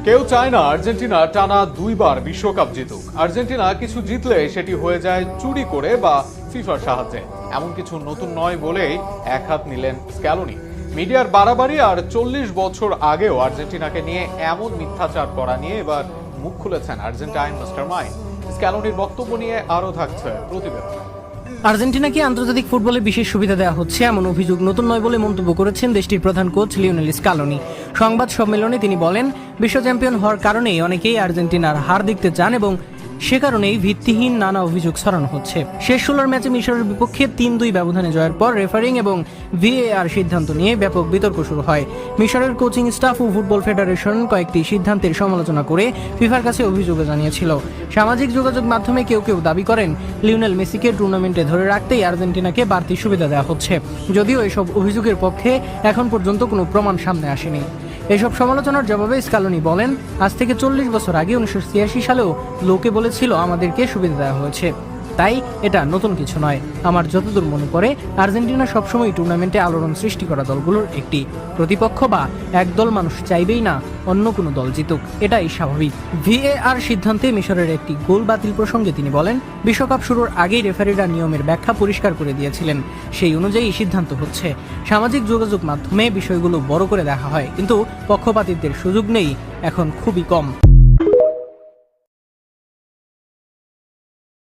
কেউ চায় না আর্জেন্টিনা টানা দুইবার বিশ্বকাপ জিতুক। আর্জেন্টিনা কিছু জিতলে সেটি হয়ে যায় চুরি করে বা ফিফার সাহায্যে। এমন কিছু নতুন নয় বলেই এক হাত নিলেন স্ক্যালোনি। মিডিয়ার বাড়াবাড়ি আর 40 বছর আগেও আর্জেন্টিনাকে নিয়ে এমন মিথ্যাচার করা নিয়ে এবার মুখ খুলেছেন আর্জেন্টাইন মাস্টারমাইন্ড। স্ক্যালোনির বক্তব্য নিয়ে আরও থাকছে প্রতিবেদন। আর্জেন্টিনাকে আন্তর্জাতিক ফুটবলে বিশেষ সুবিধা দেওয়া হচ্ছে এমন অভিযোগ নতুন নয় বলে মন্তব্য করেছেন দেশটির প্রধান কোচ লিওনেল স্ক্যালোনি। সংবাদ সম্মেলনে তিনি বলেন, বিশ্ব চ্যাম্পিয়ন হওয়ার কারণেই অনেকেই আর্জেন্টিনার হার দেখতে চান এবং সে কারণেই ভিত্তিহীন নানা অভিযোগ ছড়ানো হচ্ছে। শেষ 16 ম্যাচে মিশরের বিপক্ষে 3-2 ব্যবধানে জয়ের পর রেফারিং এবং ভিএআর সিদ্ধান্ত নিয়ে ব্যাপক বিতর্ক শুরু হয়। মিশরের কোচিং স্টাফ ও ফুটবল ফেডারেশন কয়েকটি সিদ্ধান্তের সমালোচনা করে ফিফার কাছে অভিযোগ জানিয়েছিল। সামাজিক যোগাযোগ মাধ্যমে কেউ কেউ দাবি করেন, লিওনেল মেসিকে টুর্নামেন্টে ধরে রাখতেই আর্জেন্টিনাকে বাড়তি সুবিধা দেওয়া হচ্ছে, যদিও এসব অভিযোগের পক্ষে এখন পর্যন্ত কোনো প্রমাণ সামনে আসেনি। এসব সমালোচনার জবাবে স্ক্যালোনি বলেন, আজ থেকে 40 বছর আগে 1986 সালেও লোকে বলেছিল আমাদেরকে সুবিধা দেওয়া হয়েছে, তাই এটা নতুন কিছু নয়। আমার যতদূর মনে পড়ে, আর্জেন্টিনা সবসময় টুর্নামেন্টে আলোড়ন সৃষ্টি করা দলগুলোর একটি। প্রতিপক্ষ বা একদল মানুষ চাইবেই না অন্য কোনো দল জিতুক, এটাই স্বাভাবিক। ভিএআর সিদ্ধান্তে মিশরের একটি গোল বাতিল প্রসঙ্গে তিনি বলেন, বিশ্বকাপ শুরুর আগেই রেফারিরা নিয়মের ব্যাখ্যা পরিষ্কার করে দিয়েছিলেন, সেই অনুযায়ী সিদ্ধান্ত হচ্ছে। সামাজিক যোগাযোগ মাধ্যমে বিষয়গুলো বড় করে দেখা হয়, কিন্তু পক্ষপাতিত্বের সুযোগ নেই এখন খুবই কম।